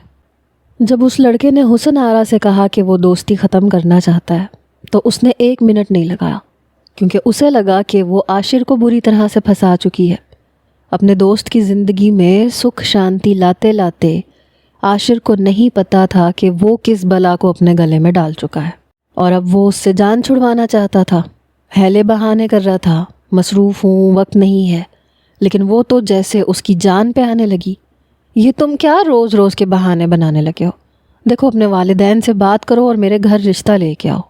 جب اس لڑکے نے حسن آرا سے کہا کہ وہ دوستی ختم کرنا چاہتا ہے تو اس نے 1 منٹ نہیں لگایا، کیونکہ اسے لگا کہ وہ عاشر کو بری طرح سے پھنسا چکی ہے۔ اپنے دوست کی زندگی میں سکھ شانتی لاتے لاتے عاشر کو نہیں پتا تھا کہ وہ کس بلا کو اپنے گلے میں ڈال چکا ہے، اور اب وہ اس سے جان چھڑوانا چاہتا تھا۔ ہیلے بہانے کر رہا تھا، مصروف ہوں، وقت نہیں ہے، لیکن وہ تو جیسے اس کی جان پہ آنے لگی۔ یہ تم کیا روز روز کے بہانے بنانے لگے ہو؟ دیکھو اپنے والدین سے بات کرو اور میرے گھر رشتہ لے کے آؤ۔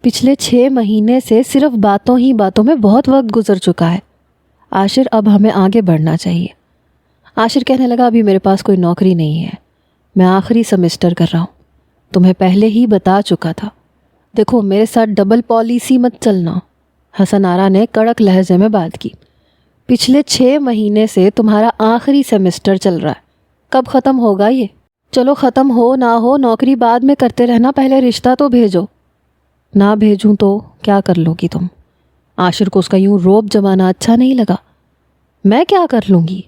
پچھلے 6 مہینے سے صرف باتوں ہی باتوں میں بہت وقت گزر چکا ہے۔ عاشر اب ہمیں آگے بڑھنا چاہیے۔ عاشر کہنے لگا ابھی میرے پاس کوئی نوکری نہیں ہے، میں آخری سیمسٹر کر رہا ہوں، تمہیں پہلے ہی بتا چکا تھا۔ دیکھو میرے ساتھ ڈبل پالیسی مت چلنا۔ حسن آرا نے کڑک لہجے میں بات کی۔ پچھلے 6 مہینے سے تمہارا آخری سیمسٹر چل رہا ہے، کب ختم ہوگا یہ؟ چلو ختم ہو نہ ہو نوکری بعد میں کرتے رہنا، پہلے رشتہ تو بھیجو۔ نہ بھیجوں تو کیا کر لو گی تم؟ عاشر کو اس کا یوں روب جمانا اچھا نہیں لگا۔ میں کیا کر لوں گی؟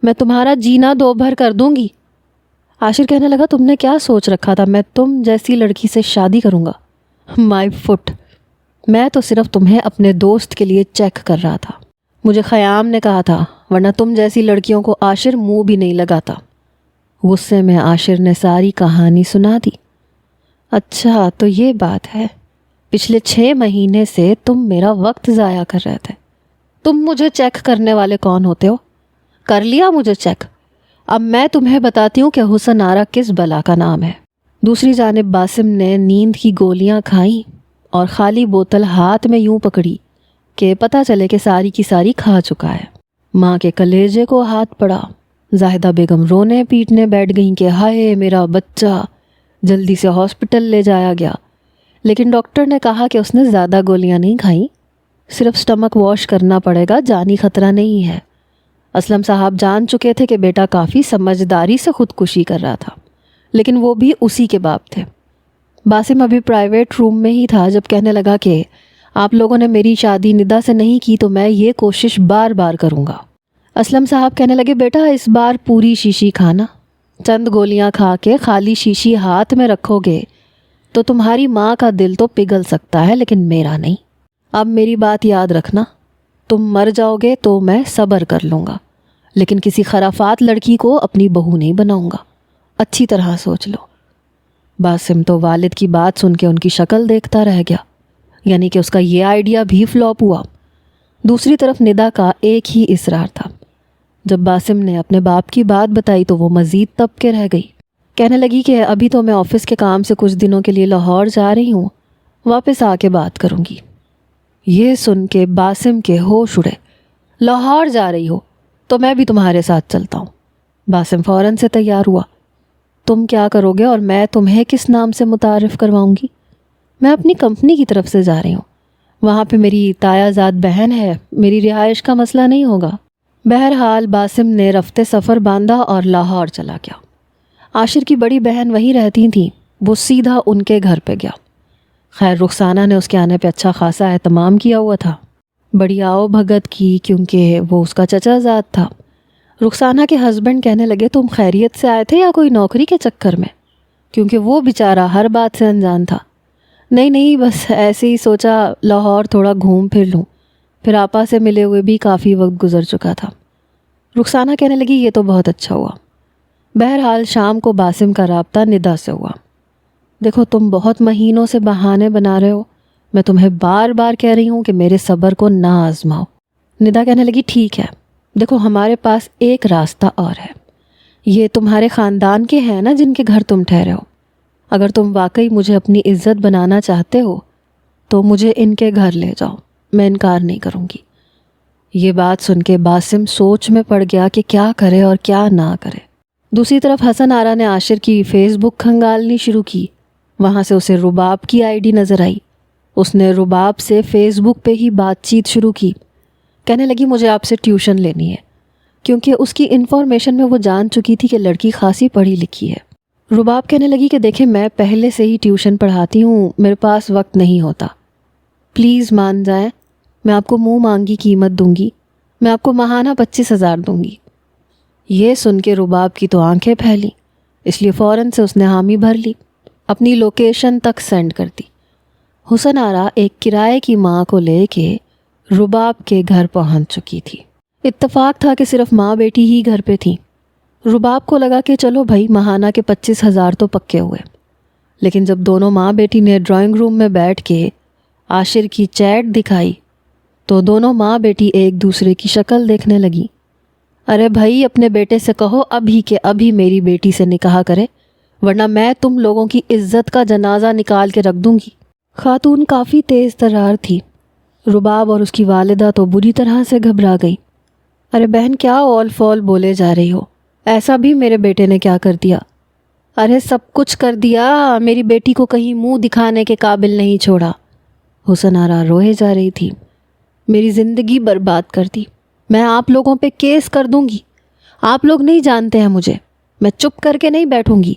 میں تمہارا جینا دو بھر کر دوں گی۔ عاشر کہنے لگا تم نے کیا سوچ رکھا تھا میں تم جیسی لڑکی سے شادی کروں گا؟ مائی فٹ، میں تو صرف تمہیں اپنے دوست کے لیے چیک کر رہا تھا، مجھے خیام نے کہا تھا، ورنہ تم جیسی لڑکیوں کو عاشر منہ بھی نہیں لگاتا۔ غصے میں عاشر نے ساری کہانی سنا دی۔ اچھا تو یہ بات ہے، پچھلے 6 مہینے سے تم میرا وقت ضائع کر رہے تھے۔ تم مجھے چیک کرنے والے کون ہوتے ہو؟ کر لیا مجھے چیک، اب میں تمہیں بتاتی ہوں کہ حسن آرا کس بلا کا نام ہے۔ دوسری جانب باسم نے نیند کی گولیاں کھائیں اور خالی بوتل ہاتھ میں یوں پکڑی کہ پتہ چلے کہ ساری کی ساری کھا چکا ہے۔ ماں کے کلیجے کو ہاتھ پڑا۔ زاہدہ بیگم رونے پیٹنے بیٹھ گئیں کہ ہائے میرا بچہ، جلدی سے ہاسپٹل لے جایا گیا، لیکن ڈاکٹر نے کہا کہ اس نے زیادہ گولیاں نہیں کھائیں، صرف سٹمک واش کرنا پڑے گا، جانی خطرہ نہیں ہے۔ اسلم صاحب جان چکے تھے کہ بیٹا کافی سمجھداری سے خودکشی کر رہا تھا، لیکن وہ بھی اسی کے باپ تھے۔ باسم ابھی پرائیویٹ روم میں ہی تھا جب کہنے لگا کہ آپ لوگوں نے میری شادی ندا سے نہیں کی تو میں یہ کوشش بار بار کروں گا۔ اسلم صاحب کہنے لگے بیٹا اس بار پوری شیشی کھانا، چند گولیاں کھا کے خالی شیشی ہاتھ میں رکھو گے تو تمہاری ماں کا دل تو پگھل سکتا ہے لیکن میرا نہیں۔ اب میری بات یاد رکھنا، تم مر جاؤ گے تو میں صبر کر لوں گا، لیکن کسی خرافات لڑکی کو اپنی بہو نہیں بناؤں گا، اچھی طرح سوچ لو۔ باسم تو والد کی بات سن کے ان کی شکل دیکھتا رہ گیا، یعنی کہ اس کا یہ آئیڈیا بھی فلاپ ہوا۔ دوسری طرف ندا کا ایک ہی اصرار تھا۔ جب باسم نے اپنے باپ کی بات بتائی تو وہ مزید تب کے رہ گئی۔ کہنے لگی کہ ابھی تو میں آفس کے کام سے کچھ دنوں کے لیے لاہور جا رہی ہوں، واپس آ کے بات کروں گی۔ یہ سن کے باسم کے ہوش اڑے۔ لاہور جا رہی ہو تو میں بھی تمہارے ساتھ چلتا ہوں۔ باسم فوراً سے تیار ہوا۔ تم کیا کرو گے اور میں تمہیں کس نام سے متعارف کرواؤں گی؟ میں اپنی کمپنی کی طرف سے جا رہی ہوں، وہاں پہ میری تایا زاد بہن ہے، میری رہائش کا مسئلہ نہیں ہوگا۔ بہرحال باسم نے رفتے سفر باندھا اور لاہور چلا گیا۔ عاشر کی بڑی بہن وہیں رہتی تھیں، وہ سیدھا ان کے گھر پہ گیا۔ خیر رخسانہ نے اس کے آنے پہ اچھا خاصا اہتمام کیا ہوا تھا، بڑی آؤ بھگت کی، کیونکہ وہ اس کا چچا زاد تھا۔ رخسانہ کے ہسبینڈ کہنے لگے تم خیریت سے آئے تھے یا کوئی نوکری کے چکر میں؟ کیونکہ وہ بیچارہ ہر بات سے انجان تھا۔ نہیں بس ایسے ہی سوچا لاہور تھوڑا گھوم پھر لوں، پھر آپا سے ملے ہوئے بھی کافی وقت گزر چکا تھا۔ رخسانہ کہنے لگی یہ تو بہت اچھا ہوا۔ بہرحال شام کو باسم کا رابطہ ندا سے ہوا۔ دیکھو تم بہت مہینوں سے بہانے بنا رہے ہو، میں تمہیں بار بار کہہ رہی ہوں کہ میرے صبر کو نہ آزماؤ۔ ندا کہنے لگی ٹھیک ہے، دیکھو ہمارے پاس ایک راستہ اور ہے، یہ تمہارے خاندان کے ہیں نا جن کے گھر تم ٹھہرے ہو، اگر تم واقعی مجھے اپنی عزت بنانا چاہتے ہو تو مجھے ان کے گھر لے جاؤ، میں انکار نہیں کروں گی۔ یہ بات سن کے باسم سوچ میں پڑ گیا کہ کیا کرے اور کیا نہ کرے۔ دوسری طرف حسن آرا نے عاشر کی فیس بک کھنگالنی شروع کی، وہاں سے اسے رباب کی آئی ڈی نظر آئی۔ اس نے رباب سے فیس بک پہ ہی بات چیت شروع کی، کہنے لگی مجھے آپ سے ٹیوشن لینی ہے، کیونکہ اس کی انفارمیشن میں وہ جان چکی تھی کہ لڑکی خاصی پڑھی لکھی ہے۔ رباب کہنے لگی کہ دیکھیں میں پہلے سے ہی ٹیوشن پڑھاتی ہوں، میرے پاس وقت نہیں ہوتا، پلیز مان جائیں، میں آپ کو منہ مانگی قیمت دوں گی، میں آپ کو ماہانہ 25,000 دوں گی۔ یہ سن کے رباب کی تو آنکھیں پھیلی، اس لیے فوراً سے اس نے حامی بھر لی، اپنی لوکیشن تک سینڈ کر دی۔ حسن آرا ایک کرائے کی ماں کو لے کے رباب کے گھر پہنچ چکی تھی۔ اتفاق تھا کہ صرف ماں بیٹی ہی گھر پہ تھیں۔ رباب کو لگا کہ چلو بھائی ماہانہ کے 25,000 تو پکے ہوئے، لیکن جب دونوں ماں بیٹی نے ڈرائنگ روم میں بیٹھ کے عاشر کی چیٹ دکھائی تو دونوں ماں بیٹی ایک دوسرے کی شکل دیکھنے لگی۔ ارے بھائی اپنے بیٹے سے کہو ابھی کہ ابھی میری بیٹی سے نکاح کرے، ورنہ میں تم لوگوں کی عزت کا جنازہ نکال کے رکھ دوں گی۔ خاتون کافی تیز ترار تھی، رباب اور اس کی والدہ تو بری طرح سے گھبرا گئی۔ ارے بہن کیا اول فول بولے جا رہی ہو، ایسا بھی میرے بیٹے نے کیا کر دیا؟ ارے سب کچھ کر دیا، میری بیٹی کو کہیں منہ دکھانے کے قابل نہیں چھوڑا۔ حسن آرا روئے جا رہی تھی۔ میری زندگی برباد کر دی، میں آپ لوگوں پہ کیس کر دوں گی، آپ لوگ نہیں جانتے ہیں مجھے، میں چپ کر کے نہیں بیٹھوں گی،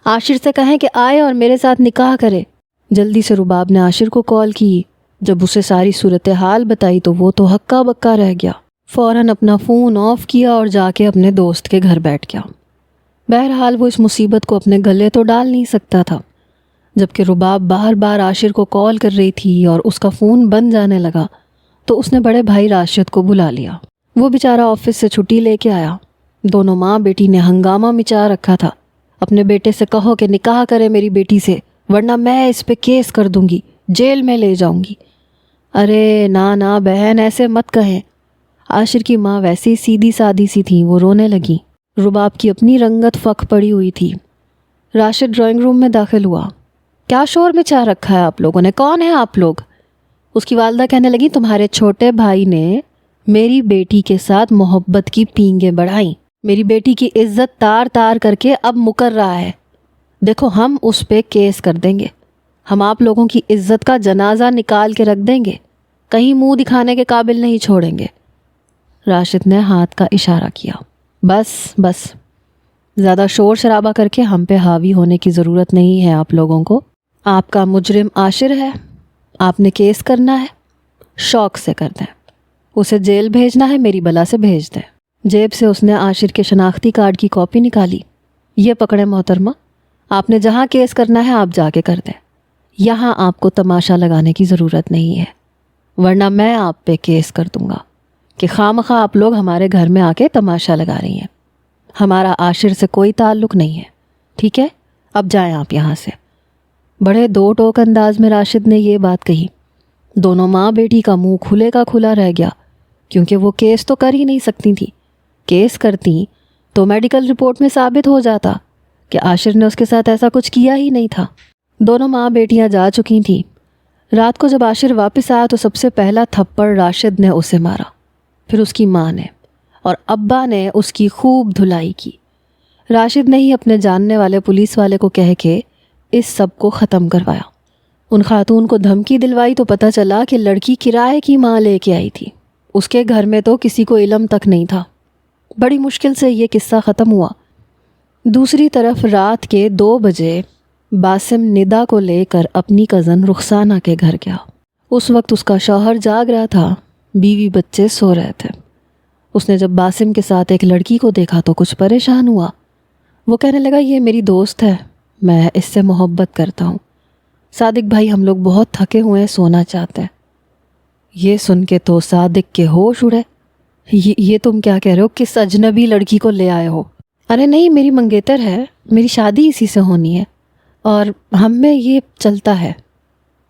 عاشر سے کہیں کہ آئے اور میرے ساتھ نکاح کرے۔ جلدی سے رباب نے عاشر کو کال کی، جب اسے ساری صورتحال بتائی تو وہ تو ہکا بکا رہ گیا، فوراً اپنا فون آف کیا اور جا کے اپنے دوست کے گھر بیٹھ گیا۔ بہرحال وہ اس مصیبت کو اپنے گلے تو ڈال نہیں سکتا تھا۔ جبکہ رباب بار بار عاشر کو کال کر رہی تھی اور اس کا فون بند جانے لگا تو اس نے بڑے بھائی راشد کو بلا لیا۔ وہ بیچارہ آفس سے چھٹی لے کے آیا۔ دونوں ماں بیٹی نے ہنگامہ مچا رکھا تھا، اپنے بیٹے سے کہو کہ نکاح کرے میری بیٹی سے، ورنہ میں اس پہ کیس کر دوں گی، جیل میں لے جاؤں گی۔ ارے نا بہن ایسے مت کہیں۔ عاشر کی ماں ویسے سیدھی سادی سی تھی، وہ رونے لگی۔ رباب کی اپنی رنگت فک پڑی ہوئی تھی۔ راشد ڈرائنگ روم میں داخل ہوا۔ کیا شور مچا رکھا ہے آپ لوگوں نے، کون ہیں آپ لوگ؟ اس کی والدہ کہنے لگی تمہارے چھوٹے بھائی نے میری بیٹی کے ساتھ محبت کی پینگیں بڑھائیں، میری بیٹی کی عزت تار تار کر کے اب مکر رہا ہے، دیکھو ہم اس پہ کیس کر دیں گے، ہم آپ لوگوں کی عزت کا جنازہ نکال کے رکھ دیں گے، کہیں منہ دکھانے کے قابل نہیں چھوڑیں گے۔ راشد نے ہاتھ کا اشارہ کیا۔ بس زیادہ شور شرابہ کر کے ہم پہ حاوی ہونے کی ضرورت نہیں ہے آپ لوگوں کو۔ آپ کا مجرم عاشر ہے، آپ نے کیس کرنا ہے، شوق سے کر دیں، اسے جیل بھیجنا ہے میری بلا سے بھیج دیں۔ جیب سے اس نے عاشر کے شناختی کارڈ کی کاپی نکالی۔ یہ پکڑیں محترمہ، آپ نے جہاں کیس کرنا ہے آپ جا کے کر دیں، یہاں آپ کو تماشا لگانے کی ضرورت نہیں ہے، ورنہ میں آپ پہ کیس کر دوں گا کہ خواہ آپ لوگ ہمارے گھر میں آ کے تماشا لگا رہی ہیں۔ ہمارا عاشر سے کوئی تعلق نہیں ہے، ٹھیک ہے، اب جائیں آپ یہاں سے۔ بڑے دو ٹوک انداز میں راشد نے یہ بات کہی۔ دونوں ماں بیٹی کا منہ کھلے کا کھلا رہ گیا، کیونکہ وہ کیس تو کر ہی نہیں سکتی تھی۔ کیس کرتی تو میڈیکل رپورٹ میں ثابت ہو جاتا کہ عاشر نے اس کے ساتھ ایسا کچھ کیا ہی نہیں تھا۔ دونوں ماں بیٹیاں جا چکی تھیں۔ رات کو جب عاشر واپس آیا تو سب سے پہلا تھپڑ راشد نے اسے مارا، پھر اس کی ماں نے، اور ابا نے اس کی خوب دھلائی کی۔ راشد نے ہی اپنے جاننے والے پولیس والے کو کہہ کے اس سب کو ختم کروایا۔ ان خاتون کو دھمکی دلوائی تو پتہ چلا کہ لڑکی کرائے کی ماں لے کے آئی تھی، اس کے گھر میں تو کسی کو علم تک نہیں تھا۔ بڑی مشکل سے یہ قصہ ختم ہوا۔ دوسری طرف رات کے 2 بجے باسم ندا کو لے کر اپنی کزن رخسانہ کے گھر گیا۔ اس وقت اس کا شوہر جاگ رہا تھا، بیوی بچے سو رہے تھے۔ اس نے جب باسم کے ساتھ ایک لڑکی کو دیکھا تو کچھ پریشان ہوا۔ وہ کہنے لگا یہ میری دوست ہے، میں اس سے محبت کرتا ہوں۔ صادق بھائی ہم لوگ بہت تھکے ہوئے ہیں، سونا چاہتے ہیں۔ یہ سن کے تو صادق کے ہوش اڑے۔ یہ تم کیا کہہ رہے ہو؟ کس اجنبی لڑکی کو لے آئے ہو؟ ارے نہیں، میری منگیتر ہے، میری شادی اسی سے ہونی ہے اور ہم میں یہ چلتا ہے۔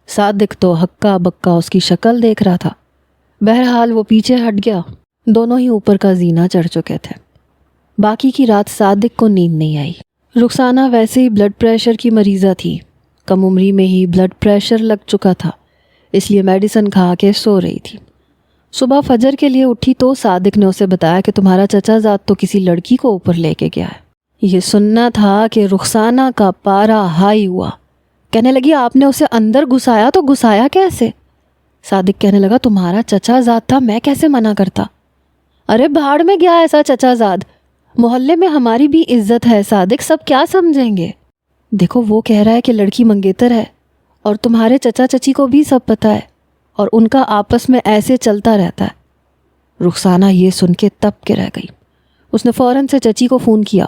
صادق تو ہکا بکا اس کی شکل دیکھ رہا تھا۔ بہرحال وہ پیچھے ہٹ گیا۔ دونوں ہی اوپر کا زینہ چڑھ چکے تھے۔ باقی کی رات صادق کو نیند نہیں آئی۔ رخسانہ ویسے ہی بلڈ پریشر کی مریضہ تھی، کم عمری میں ہی بلڈ پریشر لگ چکا تھا، اس لیے میڈیسن کھا کے سو رہی تھی۔ صبح فجر کے لیے اٹھی تو صادق نے اسے بتایا کہ تمہارا چچا زاد تو کسی لڑکی کو اوپر لے کے گیا ہے۔ یہ سننا تھا کہ رخسانہ کا پارا ہائی ہوا۔ کہنے لگی آپ نے اسے اندر گھسایا تو گھسایا کیسے؟ صادق کہنے لگا تمہارا چچا زاد تھا، میں کیسے منع کرتا؟ ارے بھاڑ میں گیا ایسا چچا زاد، محلے میں ہماری بھی عزت ہے صادق، سب کیا سمجھیں گے؟ دیکھو وہ کہہ رہا ہے کہ لڑکی منگیتر ہے اور تمہارے چچا چچی کو بھی سب پتہ ہے اور ان کا آپس میں ایسے چلتا رہتا ہے۔ رخسانہ یہ سن کے تپ کے رہ گئی۔ اس نے فوراً سے چچی کو فون کیا۔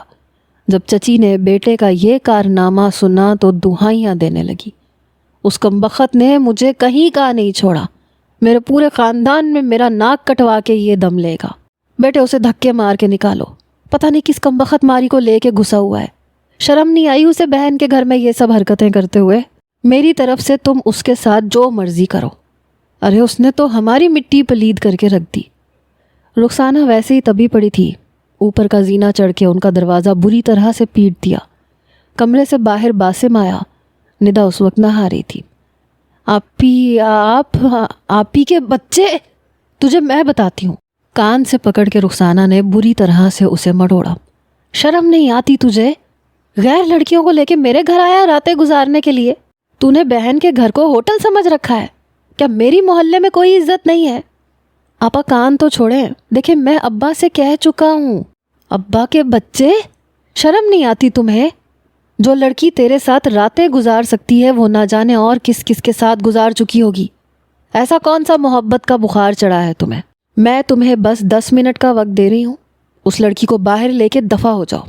جب چچی نے بیٹے کا یہ کارنامہ سنا تو دہائیاں دینے لگی۔ اس کمبخت نے مجھے کہیں کا نہیں چھوڑا، میرے پورے خاندان میں میرا ناک کٹوا کے یہ دم لے گا۔ بیٹے اسے دھکے مار کے نکالو، پتہ نہیں کس کمبخت ماری کو لے کے گھسا ہوا ہے۔ شرم نہیں آئی اسے بہن کے گھر میں یہ سب حرکتیں کرتے ہوئے؟ میری طرف سے تم اس کے ساتھ جو مرضی کرو۔ ارے اس نے تو ہماری مٹی پلید کر کے رکھ دی۔ رخسانہ ویسے ہی تبھی پڑی تھی، اوپر کا زینہ چڑھ کے ان کا دروازہ بری طرح سے پیٹ دیا۔ کمرے سے باہر باسم آیا۔ ندا اس وقت نہا رہی تھی۔ آپی کے بچے، تجھے میں بتاتی ہوں۔ کان سے پکڑ کے رخسانہ نے بری طرح سے اسے مڑوڑا۔ شرم نہیں آتی تجھے؟ غیر لڑکیوں کو لے کے میرے گھر آیا راتیں گزارنے کے لیے؟ تو نے بہن کے گھر کو ہوٹل سمجھ رکھا ہے کیا؟ میری محلے میں کوئی عزت نہیں ہے؟ آپا کان تو چھوڑیں، دیکھیں میں ابا سے کہہ چکا ہوں۔ ابا کے بچے، شرم نہیں آتی تمہیں؟ جو لڑکی تیرے ساتھ راتیں گزار سکتی ہے وہ نہ جانے اور کس کس کے ساتھ گزار چکی ہوگی۔ ایسا کون سا محبت کا بخار چڑھا ہے تمہیں؟ میں تمہیں بس 10 منٹ کا وقت دے رہی ہوں، اس لڑکی کو باہر لے کے دفع ہو جاؤ،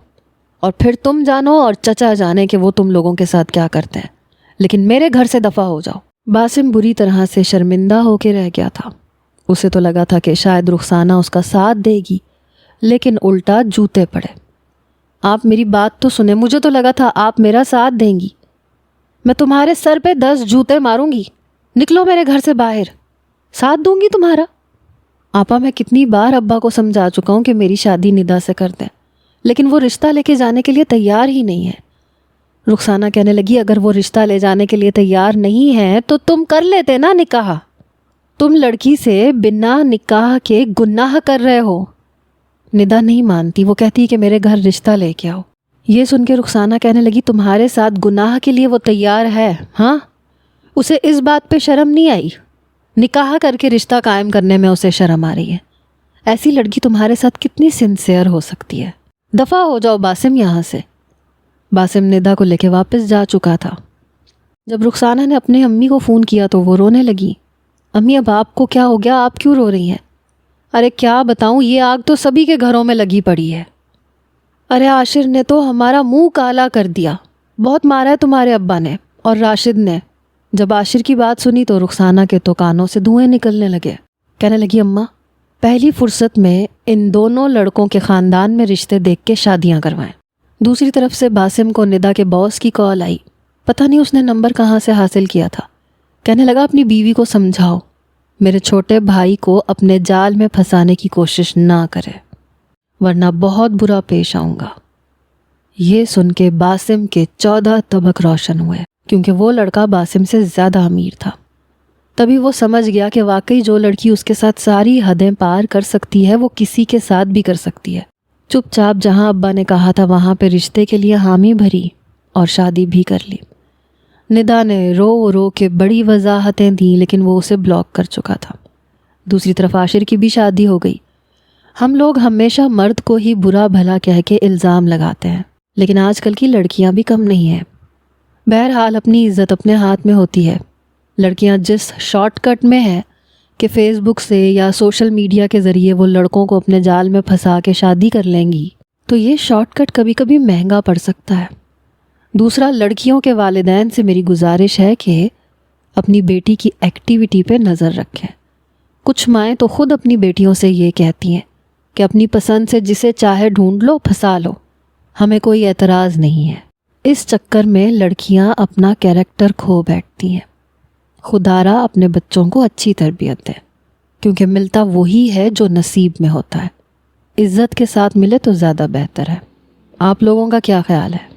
اور پھر تم جانو اور چچا جانے کہ وہ تم لوگوں کے ساتھ کیا کرتے ہیں، لیکن میرے گھر سے دفع ہو جاؤ۔ باسم بری طرح سے شرمندہ ہو کے رہ گیا تھا۔ اسے تو لگا تھا کہ شاید رخسانہ اس کا ساتھ دے گی، لیکن الٹا جوتے پڑے۔ آپ میری بات تو سنیں، مجھے تو لگا تھا آپ میرا ساتھ دیں گی۔ میں تمہارے سر پہ 10 جوتے ماروں گی، نکلو میرے گھر سے باہر، ساتھ دوں گی تمہارا۔ آپا میں کتنی بار ابا کو سمجھا چکا ہوں کہ میری شادی ندا سے کر دیں، لیکن وہ رشتہ لے کے جانے کے لیے تیار ہی نہیں ہے۔ رخسانہ کہنے لگی اگر وہ رشتہ لے جانے کے لیے تیار نہیں ہے تو تم کر لیتے نا نکاح، تم لڑکی سے بنا نکاح کے گناہ کر رہے ہو۔ ندا نہیں مانتی، وہ کہتی کہ میرے گھر رشتہ لے کے آؤ۔ یہ سن کے رخسانہ کہنے لگی تمہارے ساتھ گناہ کے لیے وہ تیار ہے؟ ہاں، اسے اس بات پہ شرم نہیں آئی؟ نکاح کر کے رشتہ قائم کرنے میں اسے شرم آ رہی ہے؟ ایسی لڑکی تمہارے ساتھ کتنی سنسیئر ہو سکتی ہے؟ دفع ہو جاؤ باسم یہاں سے۔ باسم ندا کو لے کے واپس جا چکا تھا۔ جب رخسانہ نے اپنے امی کو فون کیا تو وہ رونے لگی۔ امی اب آپ کو کیا ہو گیا؟ آپ کیوں رو رہی ہیں؟ ارے کیا بتاؤں، یہ آگ تو سبھی کے گھروں میں لگی پڑی ہے۔ ارے عاشر نے تو ہمارا منہ کالا کر دیا، بہت مارا ہے تمہارے ابا نے اور راشد نے۔ جب عاشر کی بات سنی تو رخسانہ کے تو کانوں سے دھوئیں نکلنے لگے۔ کہنے لگی اماں پہلی فرصت میں ان دونوں لڑکوں کے خاندان میں رشتے دیکھ کے شادیاں کروائیں۔ دوسری طرف سے باسم کو ندا کے باس کی کال آئی۔ پتہ نہیں اس نے نمبر کہاں سے حاصل کیا تھا۔ کہنے لگا اپنی بیوی کو سمجھاؤ میرے چھوٹے بھائی کو اپنے جال میں پھنسانے کی کوشش نہ کرے، ورنہ بہت برا پیش آؤں گا۔ یہ سن کے باسم کے 14 تبک روشن ہوئے، کیونکہ وہ لڑکا باسم سے زیادہ امیر تھا۔ تبھی وہ سمجھ گیا کہ واقعی جو لڑکی اس کے ساتھ ساری حدیں پار کر سکتی ہے وہ کسی کے ساتھ بھی کر سکتی ہے۔ چپ چاپ جہاں ابا نے کہا تھا وہاں پہ رشتے کے لیے حامی بھری اور شادی بھی کر لی۔ ندا نے رو رو کے بڑی وضاحتیں دیں لیکن وہ اسے بلاک کر چکا تھا۔ دوسری طرف عاشر کی بھی شادی ہو گئی۔ ہم لوگ ہمیشہ مرد کو ہی برا بھلا کہہ کے الزام لگاتے ہیں، لیکن آج کل کی لڑکیاں بھی کم نہیں ہیں۔ بہرحال اپنی عزت اپنے ہاتھ میں ہوتی ہے۔ لڑکیاں جس شارٹ کٹ میں ہیں کہ فیس بک سے یا سوشل میڈیا کے ذریعے وہ لڑکوں کو اپنے جال میں پھنسا کے شادی کر لیں گی، تو یہ شارٹ کٹ کبھی کبھی مہنگا پڑ سکتا ہے۔ دوسرا، لڑکیوں کے والدین سے میری گزارش ہے کہ اپنی بیٹی کی ایکٹیویٹی پہ نظر رکھیں۔ کچھ مائیں تو خود اپنی بیٹیوں سے یہ کہتی ہیں کہ اپنی پسند سے جسے چاہے ڈھونڈ لو، پھنسا لو، ہمیں کوئی اعتراض نہیں ہے۔ اس چکر میں لڑکیاں اپنا کیریکٹر کھو بیٹھتی ہیں۔ خدارا اپنے بچوں کو اچھی تربیت دے، کیونکہ ملتا وہی ہے جو نصیب میں ہوتا ہے۔ عزت کے ساتھ ملے تو زیادہ بہتر ہے۔ آپ لوگوں کا کیا خیال ہے؟